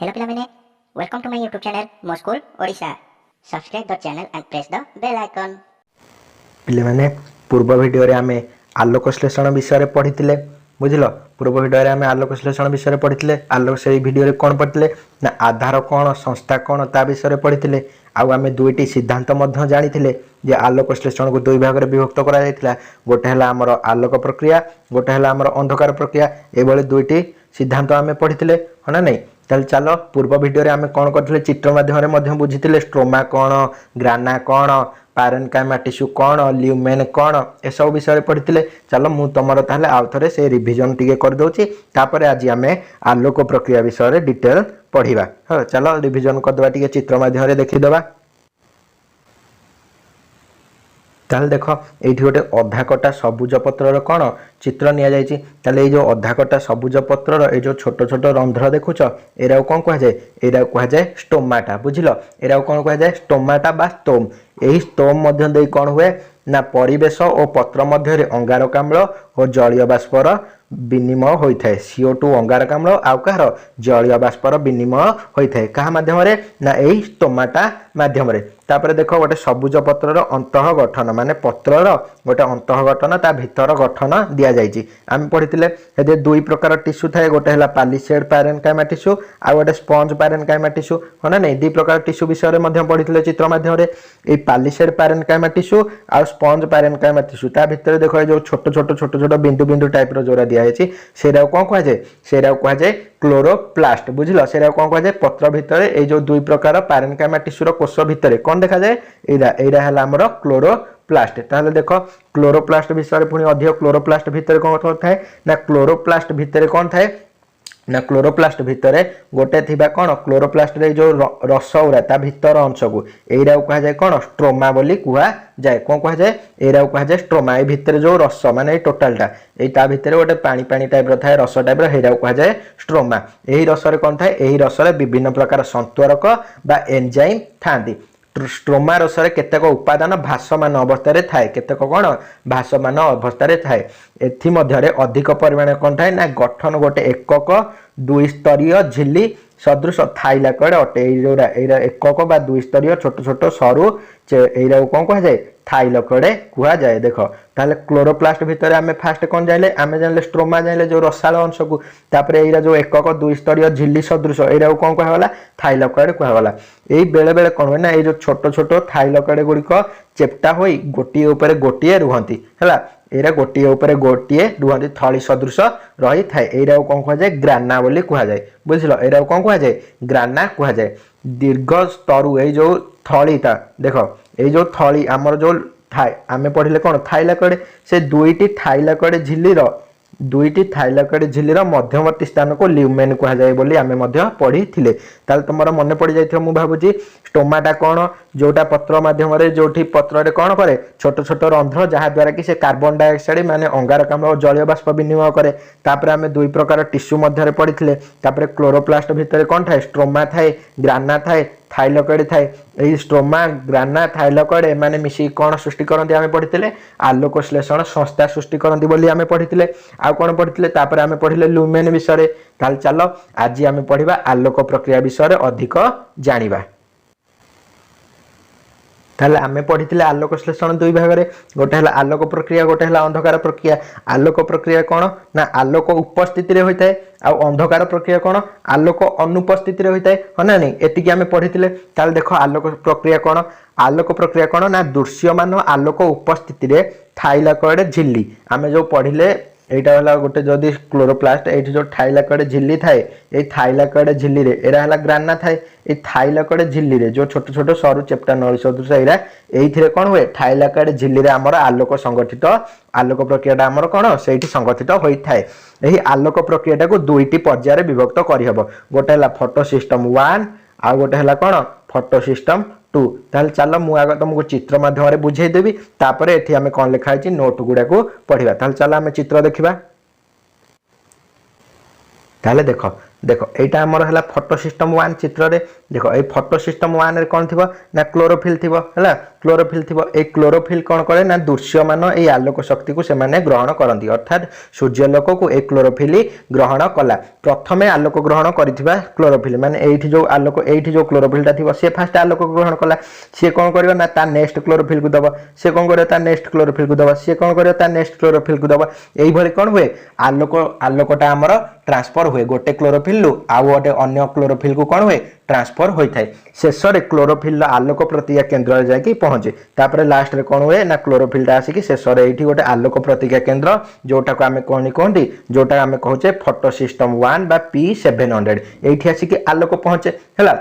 Hello ପିଲାମାନେ, welcome to my YouTube channel ମୋ school Odisha. Subscribe the channel and press the bell icon। ପିଲାମାନେ ପୂର୍ବ ଭିଡ଼ିଓରେ ଆମେ ଆଲୋକ ଶ୍ଳେଷଣ ବିଷୟରେ ପଢ଼ିଥିଲେ। ବୁଝିଲ, ପୂର୍ବ ଭିଡ଼ିଓରେ ଆମେ ଆଲୋକ ଶ୍ଳେଷଣ ବିଷୟରେ ପଢ଼ିଥିଲେ। ସେଇ ଭିଡ଼ିଓରେ କ'ଣ ପଢ଼ିଥିଲେ ନା ଆଧାର କ'ଣ, ସଂସ୍ଥା କ'ଣ ତା ବିଷୟରେ ପଢ଼ିଥିଲେ। ଆଉ ଆମେ ଦୁଇଟି ସିଦ୍ଧାନ୍ତ ମଧ୍ୟ ଜାଣିଥିଲେ ଯେ ଆଲୋକ ଶ୍ଳେଷଣକୁ ଦୁଇ ଭାଗରେ ବିଭକ୍ତ କରାଯାଇଥିଲା। ଗୋଟେ ହେଲା ଆମର ଆଲୋକ ପ୍ରକ୍ରିୟା, ଗୋଟେ ହେଲା ଆମର ଅନ୍ଧକାର ପ୍ରକ୍ରିୟା। ଏଭଳି ଦୁଇଟି ସିଦ୍ଧାନ୍ତ ଆମେ ପଢ଼ିଥିଲେ, ହଁ ନା ନାହିଁ? ତାହେଲେ ଚାଲ ପୂର୍ବ ଭିଡ଼ିଓରେ ଆମେ କ'ଣ କରିଥିଲେ ଚିତ୍ର ମାଧ୍ୟମରେ ମଧ୍ୟ ବୁଝିଥିଲେ। ଷ୍ଟ୍ରୋମା କ'ଣ, ଗ୍ରାନା କ'ଣ, ପାରେନକାଇମା ଟିସ୍ୟୁ କ'ଣ, ଲ୍ୟୁମେନ୍ କ'ଣ, ଏସବୁ ବିଷୟରେ ପଢ଼ିଥିଲେ। ଚାଲ ମୁଁ ତୁମର ତାହେଲେ ଆଉ ଥରେ ସେ ରିଭିଜନ୍ ଟିକେ କରିଦେଉଛି। ତାପରେ ଆଜି ଆମେ ଆଲୋକ ପ୍ରକ୍ରିୟା ବିଷୟରେ ଡିଟେଲ ପଢ଼ିବା। ହଁ, ଚାଲ ରିଭିଜନ୍ କରିଦେବା, ଟିକେ ଚିତ୍ର ମାଧ୍ୟମରେ ଦେଖିଦେବା। ତାହେଲେ ଦେଖ, ଏଇଠି ଗୋଟେ ଅଧା କଟା ସବୁଜ ପତ୍ରର କ'ଣ ଚିତ୍ର ନିଆଯାଇଛି। ତାହେଲେ ଏଇ ଯେଉଁ ଅଧା କଟା ସବୁଜ ପତ୍ରର ଏଇ ଯେଉଁ ଛୋଟ ଛୋଟ ରନ୍ଧ୍ର ଦେଖୁଛ, ଏଇଟାକୁ କ'ଣ କୁହାଯାଏ? ଏଇଟାକୁ କୁହାଯାଏ ଷ୍ଟୋମାଟା। ବୁଝିଲ, ଏଇଟାକୁ କ'ଣ କୁହାଯାଏ? ଷ୍ଟୋମାଟା ବା ଷ୍ଟୋମ୍। ଏହି ଷ୍ଟୋମ୍ ମଧ୍ୟ ଦେଇ କ'ଣ ହୁଏ ନା ପରିବେଶ ଓ ପତ୍ର ମଧ୍ୟରେ ଅଙ୍ଗାରକାମ୍ଳ ଓ ଜଳୀୟ ବାଷ୍ପର ବିନିମୟ ହୋଇଥାଏ। CO2 ଅଙ୍ଗାରକାମ୍ଳ ଆଉ କାହାର? ଜଳୀୟ ବାଷ୍ପର ବିନିମୟ ହୋଇଥାଏ। କାହା ମାଧ୍ୟମରେ? ନା ଏହି ଷ୍ଟୋମାଟା ମାଧ୍ୟମରେ। ତାପରେ ଦେଖ, ଗୋଟେ ସବୁଜ ପତ୍ରର ଅନ୍ତଃ ଗଠନ, ମାନେ ପତ୍ରର ଗୋଟେ ଅନ୍ତଃ ଗଠନ, ତା ଭିତର ଗଠନ ଦିଆଯାଇଛି। ଆମେ ପଢ଼ିଥିଲେ ସେଥିରେ ଦୁଇ ପ୍ରକାର ଟିସ୍ୟୁ ଥାଏ। ଗୋଟେ ହେଲା ପାଲିସେଡ୍ ପାରେନକାଇମା ଟିସ୍ୟୁ, ଆଉ ଗୋଟେ ସ୍ପଞ୍ଜ ପାରେନକାଇମା ଟିସ୍ୟୁ, ହଁ ନା ନାହିଁ? ଦୁଇ ପ୍ରକାର ଟିସ୍ୟୁ ବିଷୟରେ ମଧ୍ୟ ପଢ଼ିଥିଲେ ଚିତ୍ର ମାଧ୍ୟମରେ। এই ପାଲିସେଡ୍ ପାରେନକାଇମା ଟିସ୍ୟୁ ଆଉ ସ୍ପଞ୍ଜ ପାରେନକାଇମା ଟିସ୍ୟୁ, ତା ଭିତରେ ଦେଖ ଏ ଯେଉଁ ଛୋଟ ଛୋଟ ବିନ୍ଦୁ ବିନ୍ଦୁ ଟାଇପ୍ର ଯେଉଁଟା ଦିଆଯାଇଛି, ସେଇଟାକୁ କ'ଣ କୁହାଯାଏ? ସେଇଟାକୁ କୁହାଯାଏ କ୍ଲୋରୋପ୍ଲାଷ୍ଟ। ବୁଝିଲ, ସେଇଟାକୁ କ'ଣ କୁହାଯାଏ? ପତ୍ର ଭିତରେ ଏଇ ଯେଉଁ ଦୁଇ ପ୍ରକାର ପାରେନକାଇମା ଟିସ୍ୟୁର କୋଷ ଭିତରେ କ'ଣ ଦେଖାଯାଏ? ଏଇଟା ହେଲା ଆମର କ୍ଲୋରୋପ୍ଲାଷ୍ଟ। ତାହେଲେ ଦେଖ, କ୍ଲୋରୋପ୍ଲାଷ୍ଟ ବିଷୟରେ ପୁଣି ଅଧିକ କ୍ଲୋରୋପ୍ଲାଷ୍ଟ ଭିତରେ କ'ଣ ଥାଏ ନା କ୍ଲୋରୋପ୍ଲାଷ୍ଟ ଭିତରେ କ'ଣ ଥାଏ ନା କ୍ଲୋରୋପ୍ଲାଷ୍ଟ ଭିତରେ ଗୋଟେ ଥିବା କ'ଣ କ୍ଲୋରୋପ୍ଲାଷ୍ଟରେ ଏଇ ଯେଉଁ ରସ ଗୁଡ଼ା ତା ଭିତର ଅଂଶକୁ ଏଇଟାକୁ କୁହାଯାଏ କ'ଣ? ଷ୍ଟ୍ରୋମା ବୋଲି କୁହାଯାଏ। କ'ଣ କୁହାଯାଏ? ଏଇଟାକୁ କୁହାଯାଏ ଷ୍ଟ୍ରୋମା। ଏଇ ଭିତରେ ଯେଉଁ ରସ, ମାନେ ଏଇ ଟୋଟାଲଟା, ଏଇ ତା ଭିତରେ ଗୋଟେ ପାଣି ପାଣି ଟାଇପ୍ର ଥାଏ, ରସ ଟାଇପ୍ର, ସେଇଟାକୁ କୁହାଯାଏ ଷ୍ଟ୍ରୋମା। ଏହି ରସରେ କ'ଣ ଥାଏ? ଏହି ରସରେ ବିଭିନ୍ନ ପ୍ରକାର ସନ୍ତରକ ବା ଏନଜାଇମ୍ ଥାନ୍ତି। ଷ୍ଟ୍ରୋମା ରସରେ କେତେକ ଉପାଦାନ ଭାସମାନ ଅବସ୍ଥାରେ ଥାଏ। କେତେକ କ'ଣ ଭାସମାନ ଅବସ୍ଥାରେ ଥାଏ। ଏଥିମଧ୍ୟରେ ଅଧିକ ପରିମାଣରେ କ'ଣ ଥାଏ ନା ଗଠନ ଗୋଟେ ଏକକ ଦୁଇ ସ୍ତରୀୟ ଝିଲ୍ଲି ସଦୃଶ ଥାଇଲାକଏଡ୍ ଅଟେ। ଏଇଟା ଏକକ ବା ଦୁଇ ସ୍ତରୀୟ ଛୋଟ ଛୋଟ ସରୁ, ଏଇଟାକୁ କ'ଣ କୁହାଯାଏ? ଥାଇଲାକଏଡ୍ କୁହାଯାଏ। ଦେଖ, ତାହେଲେ କ୍ଲୋରୋପ୍ଲାଷ୍ଟ ଭିତରେ ଆମେ ଫାଷ୍ଟ କ'ଣ ଜାଣିଲେ? ଆମେ ଜାଣିଲେ ଷ୍ଟ୍ରୋମା, ଜାଣିଲେ ଯେଉଁ ରସାଳ ଅଂଶକୁ। ତାପରେ ଏଇଟା ଯେଉଁ ଏକକ ଦୁଇ ସ୍ତରୀୟ ଝିଲ୍ଲି ସଦୃଶ, ଏଇଟାକୁ କ'ଣ କୁହାଗଲା? ଥାଇଲାକଏଡ୍ କୁହାଗଲା। ଏଇ ବେଳେବେଳେ କ'ଣ ହୁଏ ନା ଏଇ ଯେଉଁ ଛୋଟ ଛୋଟ ଥାଇଲାକଏଡ୍ ଗୁଡ଼ିକ ଚେପ୍ଟା ହୋଇ ଗୋଟିଏ ଉପରେ ଗୋଟିଏ ରୁହନ୍ତି। ହେଲା, ଏଇଟା ଗୋଟିଏ ଉପରେ ଗୋଟିଏ ରୁହନ୍ତି, ଥଳି ସଦୃଶ ରହିଥାଏ। ଏଇଟାକୁ କ'ଣ କୁହାଯାଏ? ଗ୍ରାନା ବୋଲି କୁହାଯାଏ। ବୁଝିଲ, ଏଇଟାକୁ କ'ଣ କୁହାଯାଏ? ଗ୍ରାନା କୁହାଯାଏ। ଦୀର୍ଘ ସ୍ତରୁ ଏଇ ଯେଉଁ ଥଳିଟା ଦେଖ, ଏଇ ଯେଉଁ ଥଳି ଆମର ଯେଉଁ ଥାଏ, ଆମେ ପଢ଼ିଲେ କ'ଣ ଥାଇଲାକଏଡ୍, ସେ ଦୁଇଟି ଥାଇଲାକଏଡ୍ ଝିଲ୍ଲିର ମଧ୍ୟବର୍ତ୍ତୀ ସ୍ଥାନକୁ ଲ୍ୟୁମେନ୍ କୁହାଯାଏ ବୋଲି ଆମେ ମଧ୍ୟ ପଢ଼ିଥିଲେ। ତାହେଲେ ତୁମର ମନେ ପଡ଼ିଯାଇଥିବ ମୁଁ ଭାବୁଛି। ଷ୍ଟୋମାଟା କ'ଣ? ଯେଉଁଟା ପତ୍ର ମାଧ୍ୟମରେ, ଯେଉଁଠି ପତ୍ରରେ କ'ଣ କରେ? ଛୋଟ ଛୋଟ ରନ୍ଧ୍ର, ଯାହାଦ୍ୱାରା କି ସେ କାର୍ବନ ଡାଇଅକ୍ସାଇଡ୍ ମାନେ ଅଙ୍ଗାରକାମ୍ଳ ଓ ଜଳୀୟ ବାଷ୍ପ ବିନିମୟ କରେ। ତାପରେ ଆମେ ଦୁଇ ପ୍ରକାର ଟିସ୍ୟୁ ମଧ୍ୟରେ ପଢ଼ିଥିଲେ। ତାପରେ କ୍ଲୋରୋପ୍ଲାଷ୍ଟ ଭିତରେ କ'ଣ ଥାଏ? ଷ୍ଟ୍ରୋମା ଥାଏ, ଗ୍ରାନା ଥାଏ, ଥାଇଲାକଏଡ୍ ଥାଏ। ଏହି ଷ୍ଟ୍ରୋମା, ଗ୍ରାନା, ଥାଇଲାକଏଡ୍ ଏମାନେ ମିଶିକି କ'ଣ ସୃଷ୍ଟି କରନ୍ତି? ଆମେ ପଢ଼ିଥିଲେ ଆଲୋକ ଶ୍ଳେଷଣ ସଂସ୍ଥା ସୃଷ୍ଟି କରନ୍ତି ବୋଲି ଆମେ ପଢ଼ିଥିଲେ। ଆଉ କ'ଣ ପଢ଼ିଥିଲେ? ତାପରେ ଆମେ ପଢ଼ିଲେ ଲ୍ୟୁମେନ୍ ବିଷୟରେ। ତାହେଲେ ଚାଲ ଆଜି ଆମେ ପଢ଼ିବା ଆଲୋକ ପ୍ରକ୍ରିୟା ବିଷୟରେ ଅଧିକ ଜାଣିବା। ତାହେଲେ ଆମେ ପଢ଼ିଥିଲେ ଆଲୋକ ଶ୍ଳେଷଣ ଦୁଇ ଭାଗରେ, ଗୋଟେ ହେଲା ଆଲୋକ ପ୍ରକ୍ରିୟା, ଗୋଟେ ହେଲା ଅନ୍ଧକାର ପ୍ରକ୍ରିୟା। ଆଲୋକ ପ୍ରକ୍ରିୟା କ'ଣ ନା ଆଲୋକ ଉପସ୍ଥିତିରେ ହୋଇଥାଏ, ଆଉ ଅନ୍ଧକାର ପ୍ରକ୍ରିୟା କ'ଣ? ଆଲୋକ ଅନୁପସ୍ଥିତିରେ ହୋଇଥାଏ, ହଁ ନା ନାହିଁ? ଏତିକି ଆମେ ପଢ଼ିଥିଲେ। ତାହେଲେ ଦେଖ, ଆଲୋକ ପ୍ରକ୍ରିୟା କ'ଣ? ଆଲୋକ ପ୍ରକ୍ରିୟା କ'ଣ ନା ଦୃଶ୍ୟମାନ ଆଲୋକ ଉପସ୍ଥିତିରେ ଥାଇଲାକଏଡ୍ ଝିଲ୍ଲି, ଆମେ ଯେଉଁ ପଢ଼ିଲେ এইটা হল গোটে যদি ক্লোরোপ্লাস্ট, এইটি যে থাইলাকয়েড ঝিল্লি থাকে, এই থাইলাকয়েড ঝিল্লিরে এরা হল গ্রানা থাকে। এই থাইলাকয়েড ঝিল্লিরে যে ছোট ছোট সরু চেপ্টা নলী সদৃশ এরা এইথিরে কোণ হুয়ে? থাইলাকয়েড ঝিল্লিরে আমার আলোক সংগঠিত, আলোক প্রক্রিয়াটা আমার কোণ সেইটি সংগঠিত হয়ে থাকে। এই আলোক প্রক্রিয়াটাকে দুইটি পর্যায়ে বিভক্ত করিহব। গোটে হল ফটো সিস্টম 1 ଆଉ ଗୋଟେ ହେଲା କ'ଣ? Photo system 2। ତାହେଲେ ଚାଲ ମୁଁ ଆଗ ତୁମକୁ ଚିତ୍ର ମାଧ୍ୟମରେ ବୁଝେଇଦେବି, ତାପରେ ଏଠି ଆମେ କ'ଣ ଲେଖା ହେଇଛି ନୋଟ୍ ଗୁଡ଼ାକୁ ପଢ଼ିବା। ତାହେଲେ ଚାଲ ଆମେ ଚିତ୍ର ଦେଖିବା। ତାହେଲେ ଦେଖ, देख यहाँ आमर है फोटो सिस्टम 1 चित्र रे देख ये फोटो सिस्टम 1 रे कौन थी ना क्लोरोफिल थी है क्लोरोफिल थी ये क्लोरोफिल कौन करे ना दृश्यमान ये आलोक शक्ति को सेमाने ग्रहण करती अर्थात सूर्यलोक को ये क्लोरोफिल ग्रहण कला प्रथमे आलोक ग्रहण करिथिबा क्लोरोफिल माने एठी जो आलोक एठी जो क्लोरोफिलटा थी सी फास्ट आलोक ग्रहण कला सी कौन कर ना ता नेक्स्ट क्लोरोफिल को दब सी कौन कर नेक्स्ट क्लोरोफिल को दब सी कौन कर नेक्स्ट क्लोरोफिल को दब यही कौन हुए आलोक आलोकटा आमर ट्रांसफर हुए गोटे क्लोरोफिल रु आउ गोटे अन्य क्लोरोफिल को कौन हुए ट्रांसफर होता है शेष में क्लोरोफिल आलोक प्रतिक्रिया केन्द्र जाकि पहुंचे तापर लास्ट रे कौन हुए ना क्लोरोफिलटा आसिक शेष में ये गोटे आलोक प्रतिक्रिया केन्द्र जोटा को आम कौन कहते जोटा आम कहे फोटो सिस्टम 1 बा P700 ये आसिक आलोक पहुंचे है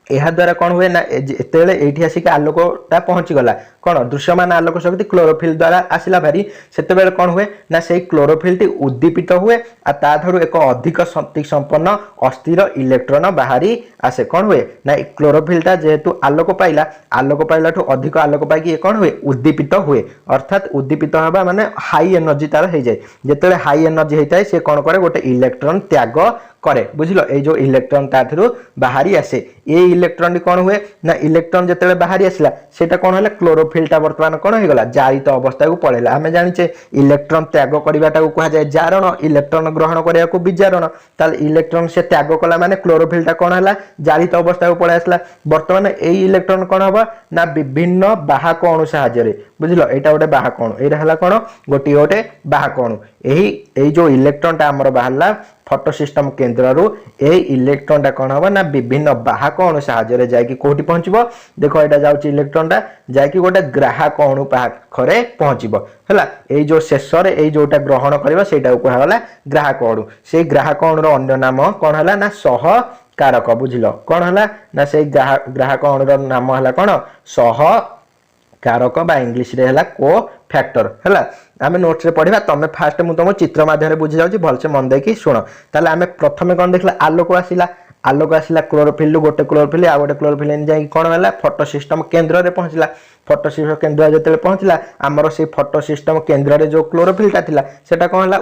यह द्वारा कौन हुए ना एतेले एठी आसिक आलोकटा पहुंची गला कौन दृश्यमान आलोक शक्ति क्लोरोफिल द्वारा आसिला भारी सेतेबेले कौन हुए ना से क्लोरोफिल उद्दीपित हुए आ ता धरु एक अधिक शक्ति संपन्न अस्थिर इलेक्ट्रॉन बाहरी आसे कौन हुए ना क्लोरोफिलटा जेहेतु आलोक पाइला ठू अधिक आलोक पाइकी कौन हुए उद्दीपित हुए अर्थात उद्दीपित हवा माने हाई एनर्जी तार हो जाए जेतेले हाई एनर्जी होता है से कौन करे गोटे इलेक्ट्रॉन त्याग करे बुझिलो ए जो इलेक्ट्रॉन ताथरु बाहरी आसे ये इलेक्ट्रॉन कौन हुए ना इलेक्ट्रॉन जेतेले बाहरी आसला सेटा कौन होला क्लोरोफिलटा वर्तमान कौन हो गला जारित अवस्था को पळेला आमे जानिचे इलेक्ट्रॉन त्याग करबाटा को कहा जाए जारण इलेक्ट्रॉन ग्रहण करिया को विजारण ताल इलेक्ट्रॉन से त्याग कला माने क्लोरोफिलटा कौन होला जारित अवस्था को पळे आसला वर्तमान ए इलेक्ट्रॉन कौन हबा ना विभिन्न बाहक अणु सहायता रे बुझिलो एटा गोटे बाहक अणु एटा हला कौन गोटे बाहक अणु एही जो इलेक्ट्रॉनटा हमर बाहरला फोटो सिस्टम केन्द्र रु ए इलेक्ट्रॉनटा कौन हम ना विभिन्न बाहक अणु साहाय्य जाकि कोठी पहुंचबो देखो एटा जाउची इलेक्ट्रॉनटा जाकि गोटे ग्राहक अणु पाखरे पहुंचबो हला ए जो शेष रे ए जोटा ग्रहण करबा सेटा को कहला ग्राहक अणु से ग्राहक अणु रो अन्य नाम कौन हला ना सह कारक बुझिलो कौन हला ना से ग्राहक अणु रो नाम हला कौन सह कारक बा इंग्लिश रे हला को फैक्टर हला आमे नोट्स रे पढिबा तमे फास्ट मु तुम चित्र माध्यम रे बुझी जाउची भलसे मन देकी सुनो ताले आमे प्रथमे कोन देखला आलोक आसिला क्लोरोफिल गोटे क्लोरोफिल आ गोटे क्लोरोफिल जाई कोन होला फोटो सिस्टम केंद्र रे पहुंचला फोटो सिस्टम केंद्र जेतेले पहुंचला हमर से फोटो सिस्टम केंद्र रे जो क्लोरोफिलटा थिला सेटा कोन होला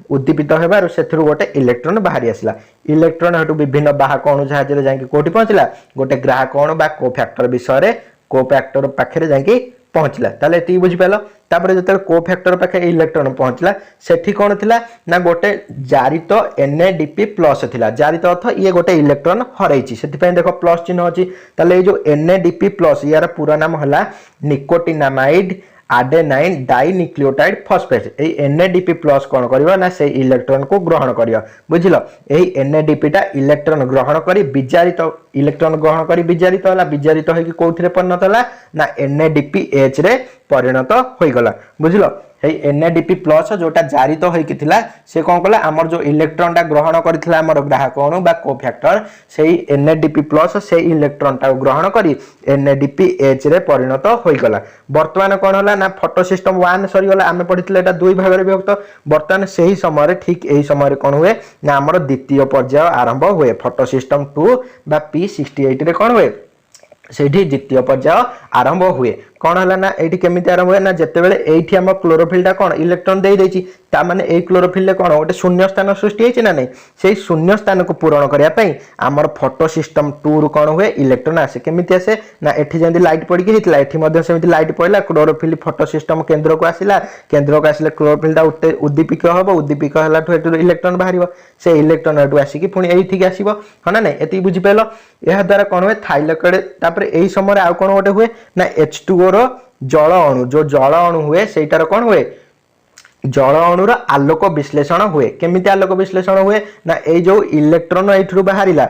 उद्दीपित हेबार सेथरु गोटे इलेक्ट्रॉन बाहरी आसिला इलेक्ट्रॉन हटु विभिन्न बाहक अणु सहायता जाई कोठी पहुंचला गोटे ग्राहक अणु बा को फैक्टर विषय रे को फैक्टर पाखरे जाई पहुंचला ताले एती बुझी पालो तापर जेते को फैक्टर पाखे इलेक्ट्रॉन पहुंचला सेठी कोन थिला ना गोटे जारित NADP प्लस थिला जारित अर्थ ये गोटे इलेक्ट्रॉन हरैछि सेति पय देखो प्लस चिन्ह अछि ताले जो NADP प्लस यार पूरा नाम हला निकोटिनामाइड आडेनाइन डाइन्यूक्लियोटाइड फॉस्फेट ए NADP प्लस कौन करियो ना से इलेक्ट्रॉन को ग्रहण करियो बुझिलो एही NADP टा इलेक्ट्रॉन ग्रहण करी विजारित इलेक्ट्रॉन ग्रहण करी विजारित होला विजारित होई कि कोथिरे परिणत होला ना NADPH रे परिणत होई गला बुझिलो NADP प्लस जोटा जारित होइकि थिला से कोन कला हमर जो इलेक्ट्रॉन टा ग्रहण करिथिला हमर ग्राहक अणु बा को फैक्टर सेही NADP प्लस से इलेक्ट्रॉन टा ग्रहण करी NADPH रे परिणत होई गला वर्तमान कोन होला ना फोटो सिस्टम 1 सरी गला आमे पढिथिले एटा दुई भाग रे विभक्त वर्तमान सेही समय रे ठीक एही समय रे कोन हुए ना हमर द्वितीय पर्याय आरंभ हुए फोटो सिस्टम 2 बा P68 रे कोन हुए सेठी द्वितीय पर्याय आरंभ हुए कौन है ना ये केमी आरंभ हुए ना जिते बड़े ये आम क्लोरोफिलटा कौन इलेक्ट्रॉन दे देछि ता माने ए क्लोरोफिल कौन गोटे शून्य स्थान सृष्टि होइछि ना नहीं से शून्य स्थान को पूरण करने आमर फोटो सिस्टम 2 रु कौन हुए इलेक्ट्रॉन आसे केमी आसे ना एठी जंदी लाइट पड़ी होता एठी सेमती लाइट पड़ला क्लोरोफिल फोटो सिस्टम केन्द्र को आसिला केन्द्र को आसिले क्लोरोफिलटा उद्दीपित हम उद्दीपित है इलेक्ट्रॉन बाहर से इलेक्ट्रॉन एटू आसिक पुणी ये आसो हाँ ना नहीं ये बुझीपाल यह द्वारा कौन हुए थाइलकेड तापर यही समय आउ कौन गोटे हुए ना H2O रो जल अणु जो जल अणु हुए सेटार कौन हुए जल अणुर आलोक विश्लेषण हुए केमिति आलोक विश्लेषण हुए ना ए जो इलेक्ट्रॉन एठु बाहरिला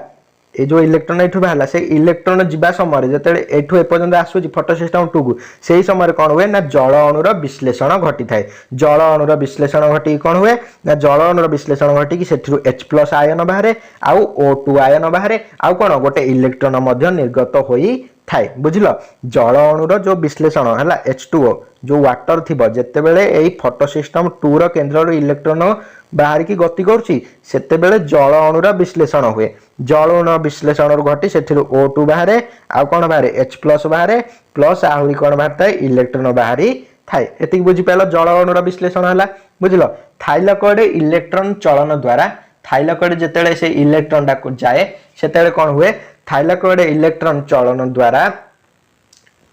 ए जो इलेक्ट्रॉन एठु बाहरला से इलेक्ट्रॉन जिबा समय जेतेले एठु एपर्यंत आसुची फोटो सिस्टम 2 को सेही समय कौन हुए ना जल अणुर विश्लेषण घटी थाए जल अणुर विश्लेषण घटी कौन हुए ना जल अणुर विश्लेषण घटी कि सेठु H+ आयन बाहरे आउ O2 आयन बाहरे आउ कौन गोटे इलेक्ट्रॉन मध्य निर्गत होई थाए बुझिलो जल अणुर जो विश्लेषण है H2O जो वाटर थी जिते बड़े यही फोटो सिस्टम 2 रो केन्द्र इलेक्ट्रॉन बाहर की गति करुच्ची सेते बेले जल अणुर विश्लेषण हुए जल अणु विश्लेषण घटी से O2 बाहर आउ कौन बाहर H+ बाहर प्लस आहरी कौन बाहर थाए इलेक्ट्रॉन बाहरी थाए एति बुझी पाल जल अणुर विश्लेषण है बुझिलो थाइलकेड इलेक्ट्रॉन चलन द्वारा थाइलाकोइड जेतेबेले से इलेक्ट्रॉन टा को जाए सेतेबेले कोन हुए थाइलाकोइड इलेक्ट्रॉन चलन द्वारा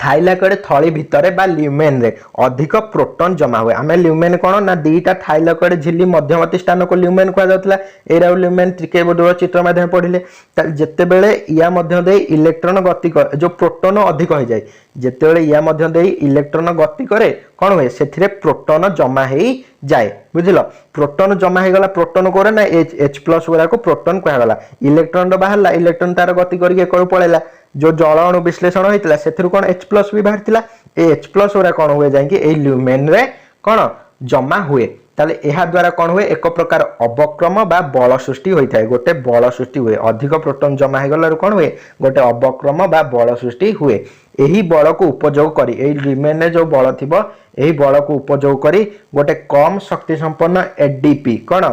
थाइलाकोइड थली भितर बा ल्यूमेन रे अधिक प्रोटॉन जमा हुए आमे ल्यूमेन कोन ना दीटा थाइलाकोइड झिल्ली मध्यवर्ती स्थान को ल्यूमेन कहा जाउतला एरा ल्यूमेन त्रिकेबोधर चित्र माध्यम पढिले जेते बेले या मध्य दे इलेक्ट्रॉन गति जो प्रोटॉन अधिक हो जाए जेते बेले या मध्य दे इलेक्ट्रॉन गति करे कोन हुए सेथिरे प्रोटॉन जमा हेई जाए बुझिलो प्रोटॉन जमा हे गला प्रोटॉन कोरे ना H+ वाला को प्रोटॉन कहा गला इलेक्ट्रॉन रो बाहरला इलेक्ट्रॉन तार गति करके कोन पळेला जो जल अणु विश्लेषण होइतला सेथिरु कोन H+ भी बाहरतिला ए H+ ओरा कोन होय जाय कि ए ल्यूमेन रे कोन जमा हुए ताले एहा द्वारा कोन हुए एक प्रकार अवक्रम बा बल सृष्टि होइथाय गोटे बल सृष्टि हुए अधिक प्रोटॉन जमा हे गलारु कोन हुए गोटे अवक्रम बा बल सृष्टि हुए एही बल को उपयोग करी ए ल्यूमेन रे जो बल थिबो एही बल को उपयोग करी गोटे कम शक्ति संपन्न एडीपी कोन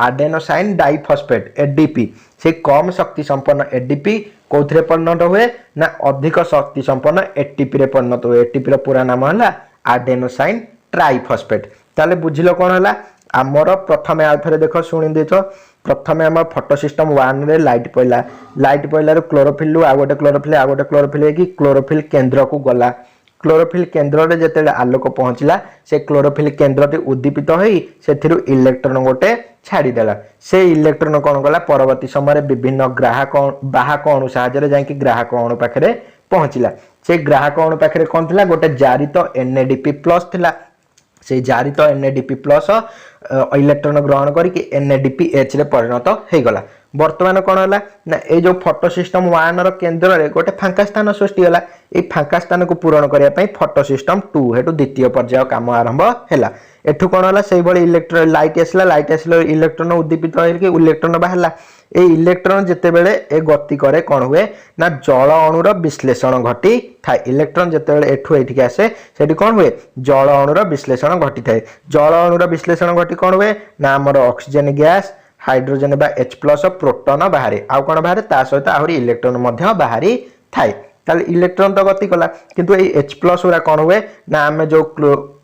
एडेनोसाइन डाइफॉस्फेट एडीपी से कम शक्ति संपन्न एडीपी कोथरे परिणत हुए ना अधिक शक्ति संपन्न एटीपी रे परिणत हुए एटीपी रो पूरा नाम हला एडेनोसाइन ट्राइफॉस्फेट ताले बुझिलो कोन हला हमर प्रथमे आथरे देखो सुनि देछो प्रथमे हमर फोटो सिस्टम 1 रे लाइट पइला रे क्लोरोफिल आ गोटे क्लोरोफिल की क्लोरोफिल केंद्र को गला क्लोरोफिल केंद्र रे जेते आलोक पहुंचला से क्लोरोफिल केंद्र टी उद्दीपित होई सेथिरु इलेक्ट्रॉन गोटे छाड़ी देला से इलेक्ट्रॉन कोन गला परवर्ती समय विभिन्न ग्राहक बाहक अणु सहायरे जाय कि ग्राहक अणु पाखरे पहुंचला से ग्राहक अणु पाखरे कोन थिला गोटे जारित NADP+ थिला से जारित NADP+ इलेक्ट्रॉन ग्रहण करके NADPH रे परिणत हे गला वर्तमान कोन हला ना ए जो फोटो सिस्टम 1 रो केंद्र रे गोटे फांका स्थान सृष्टि होला ए फांका स्थान को पूरण करिया पई फोटो सिस्टम 2 हेतु द्वितीय पर्याय काम आरंभ हैला एठु कोन हला सेही बडी इलेक्ट्रॉन लाइट आसला इलेक्ट्रॉन उद्दीपित होइके इलेक्ट्रॉन बाहरला ए इलेक्ट्रॉन जेते बेले ए गति करे कोन हुए ना जल अणुर विश्लेषण घटी थाए इलेक्ट्रॉन जेते बेले एठु एठिके आसे सेठी कोन हुए जल अणुर विश्लेषण घटी थाए जल अणुर विश्लेषण घटी कोन हुए ना हमर ऑक्सीजन गैस हाइड्रोजन बा H+ प्रोटॉन बाहरे आ कोन बाहरे ता सहित आहुरी इलेक्ट्रॉन मध्य बाहरी थाए ताले इलेक्ट्रॉन तो गति कला किंतु ए H+ ओरा कोन हुए ना हमें जो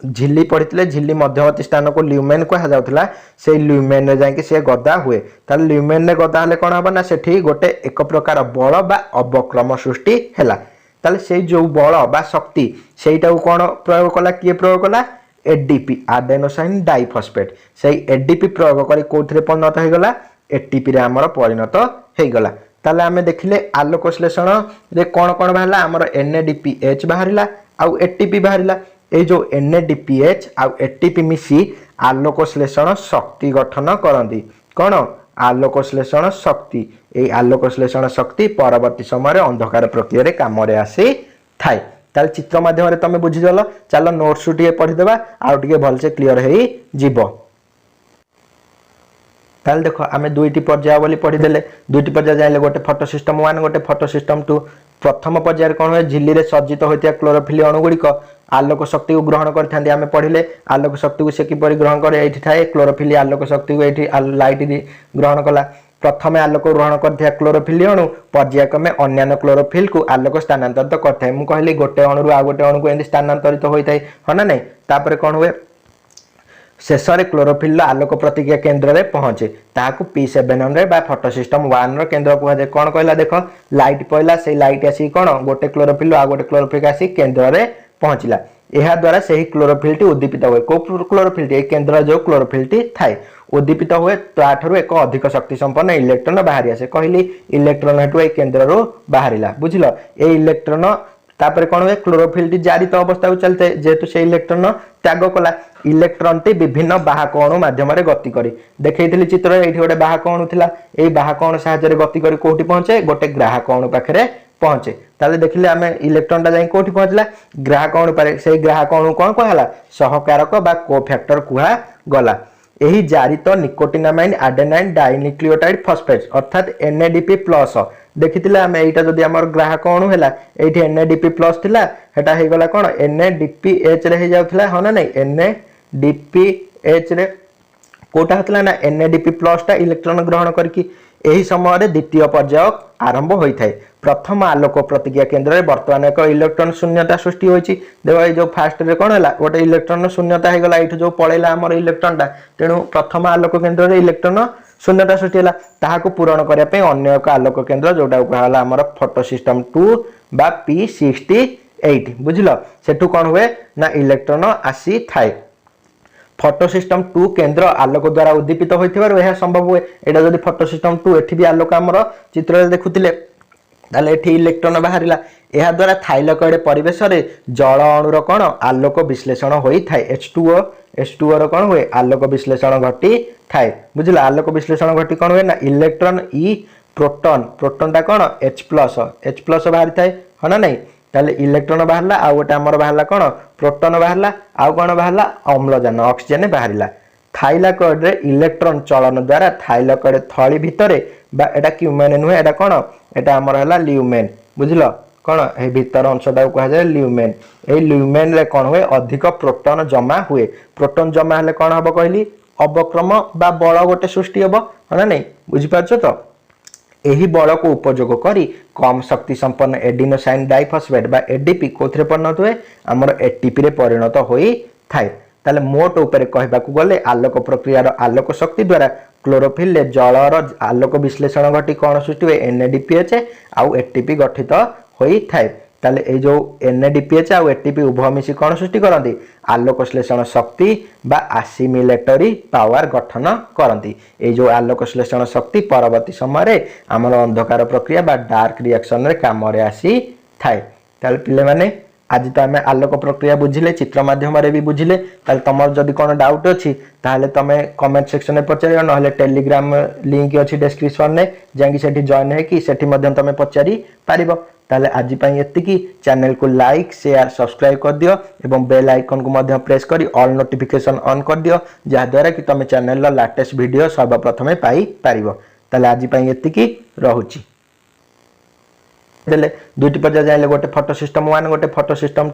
झिल्ली पड़ितले झिल्ली मध्यवर्ती स्थान को ल्यूमेन कहा जाउतला से ल्यूमेन रे जाके से गदा हुए ताले ल्यूमेन रे गदा हले कोन हबा ना सेठी गोटे एक प्रकार बल बा अवक्रम सृष्टि हैला ताले से जो बल बा शक्ति सेटा को कोन प्रयोग कला किए प्रयोग कला एडीपी एडेनोसाइन डाइफॉस्फेट सेही एडीपी प्रयोग करी कोथरे परिणत हे गला एटीपी रे हमर परिणत हे गला ताले हमें देखिले आलोक संश्लेषण रे कोन कोन बाहरला हमर NADPH बाहरला आ एटीपी बाहरला ए जो NADPH आ एटीपी मिसी आलोक संश्लेषण शक्ति गठन करंदी कोन आलोक संश्लेषण शक्ति ए आलोक संश्लेषण शक्ति परवर्ती समय अंधकार प्रक्रिया रे काम रे आसी थाए ताल चित्र माध्यम रे तमे बुझि जलो चलो नोट्स टिके पढि देबा आ टिके भल से क्लियर हेई जीवो ताल देखो आमे दुईटी पर्याय बोली पढि देले दुईटी पर्याय जाइले गोटे फोटो सिस्टम 1 गोटे फोटो सिस्टम 2 प्रथम पर्याय कोन होय झिल्ली रे सज्जित होइतिया क्लोरोफिल अणु गुडीक आलोक शक्ति को ग्रहण करथांदी आमे पढिले आलोक शक्ति को से किपरि ग्रहण करे एठी थाए क्लोरोफिल आलोक शक्ति को एठी लाइट ग्रहण कला प्रथमे आलोक ग्रहण करथिया क्लोरोफिल अणु पर्यायक्रमे अन्य क्लोरोफिल को आलोक स्थानांतरित करथाय मु कहली गोटे अणु आ गोटे अणु को एंदी स्थानांतरित होइथाय हना नै तापर कोन हुए शेष रे क्लोरोफिल आलोक प्रतिक्रिया केंद्र रे पहुंचे ताकू P700 बा फोटो सिस्टम 1 रो केंद्र को जे कोन कहला देखो लाइट पइला से लाइट आसी कोन गोटे क्लोरोफिल आ गोटे क्लोरोफिल आसी केंद्र रे पहुंचला एहा द्वारा सही क्लोरोफिल टी उद्दीपित होय को क्लोरोफिल टी केंद्र जो क्लोरोफिल टी थाए उद्दीपित हुए ताठरो एक अधिक शक्ति संपन्न इलेक्ट्रॉन बाहरी आसे कहली इलेक्ट्रॉन हेतु ए केंद्र रो बाहरिला बुझिलो ए इलेक्ट्रॉन तापर कोन हुए क्लोरोफिल टी जारित अवस्था को चलते जेतु से इलेक्ट्रॉन त्याग कला इलेक्ट्रॉन टी विभिन्न बाहक अणु माध्यम रे गति करी देखैथिली चित्र एठी गोटे बाहक अणु थिला एई बाहक अणु सहायता रे गति करी कोठी पहुंचे गोटे ग्राहक अणु पाखरे पहुंचे ताले देखिले आमे इलेक्ट्रॉन टा जाई कोठी पहुंचला ग्राहक अणु पारे सेई ग्राहक अणु कोन कहला सहकारक बा कोफैक्टर कुहा गला एही जारित निकोटिनामाइन एडेनाइन डाइन्यूक्लियोटाइड फॉस्फेट्स अर्थात NADP+ देखिथिले आमे एटा जदी हमर ग्राहक अणु हैला एठी NADP+ थिला हेटा हे गला कोन NADPH रे हे जाउथला हना नै NADPH रे कोटा हतला ना NADP+ टा इलेक्ट्रॉन ग्रहण करकी एही समय रे द्वितीय पर्याय आरंभ होई थाए प्रथम आलोक प्रतिक्रिया केंद्र रे वर्तमान एक इलेक्ट्रॉन शून्यता सृष्टि होईची देखो ए जो फास्ट रे कोन हैला गोटे इलेक्ट्रॉन शून्यता हे गला एठी जो पळेला हमर इलेक्ट्रॉन टा तेनु प्रथम आलोक केंद्र रे इलेक्ट्रॉन शून्यटा सृष्टि होला ताहाकु पूरण करिया पे अन्य एक आलोक केंद्र जोटा कहला हमर फोटो सिस्टम 2 बा P68 बुझिलो सेठु कोन हुए ना इलेक्ट्रॉन आसी थाए फोटो सिस्टम 2 केंद्र आलोक द्वारा उद्दीपित होइथिबार यह संभव हुए एटा जदि फोटो सिस्टम 2 एठी भी आलोक हमर चित्र रे देखुतिले ताले एठी इलेक्ट्रॉन बाहरिला एहा द्वारा थाइलकॉइड परिवेश रे जल अणुर कोन आलोक विश्लेषण होई थाए H2O रो कोन हुए आलोक विश्लेषण घटी थाए बुझिला आलोक विश्लेषण घटी कोन हुए ना इलेक्ट्रॉन ई प्रोटॉन टा कोन H+ बाहरि थाए हना नहीं ताले इलेक्ट्रॉन बाहरला आ गोटे हमर बाहरला कोन प्रोटॉन बाहरला आ कोन बाहरला अम्लजान ऑक्सीजन बाहरिला थाइलकॉइड रे इलेक्ट्रॉन चलन द्वारा थाइलकॉइड थळी भितरे बा एटा क्यूमेन नुहे एटा कोन एटा हमर हला ल्यूमेन बुझिलो कोन ए भीतर अंशटा को जाय ल्यूमेन ए ल्यूमेन रे कोन हुए अधिक प्रोटॉन जमा हुए प्रोटॉन जमा हले कोन हबो कहली अवक्रम बा बल गोटे सृष्टि हबो हना नहीं बुझि पाछो तो एही बल को उपयोग करी कम शक्ति संपन्न एडिनोसाइन डाइफॉस्फेट बा एडीपी कोथरे परिणत हुए हमर एटीपी रे परिणत होई थाए ताले मोट ऊपर कहबाकू गले आलोक प्रक्रियार आलोक शक्ति द्वारा क्लोरोफिल ले जलर आलोक विश्लेषण घटी कोन सृष्टि हुए NADPH आउ एटीपी गठित होई थाए ताले ए जो NADPH आउ एटीपी उभय मिसी कोन सृष्टि करंती आलोक श्लेषण शक्ति बा असिमिलेटरी पावर गठन करंती ए जो आलोक श्लेषण शक्ति परवर्ती समय रे हमर अंधकार प्रक्रिया बा डार्क रिएक्शन रे काम रे आसी थाए ताले पिले माने आज तो आम आलोक प्रक्रिया बुझिले चित्र माध्यम रे भी बुझिले ताले तमर जदी कोन डाउट अछि ताले तमे कमेंट सेक्शन में पचारियो नहले टेलीग्राम लिंक अछि डिस्क्रिप्शन ने जांगी सेठी जॉइन है कि सेठी मध्यम तमे पचारि पारिबो ताले आज पई एतिकी चैनल को लाइक शेयर सब्सक्राइब कर दियो एवं बेल आइकन को मध्यम प्रेस करी ऑल नोटिफिकेशन ऑन कर दियो जा द्वारा कि तमे चैनल ला लेटेस्ट वीडियो सर्वप्रथमे पाई पारिबो ताले आज पई एतिकी रहुची देले दुईटी पर जाइले गोटे फोटो सिस्टम 1 गोटे फोटो सिस्टम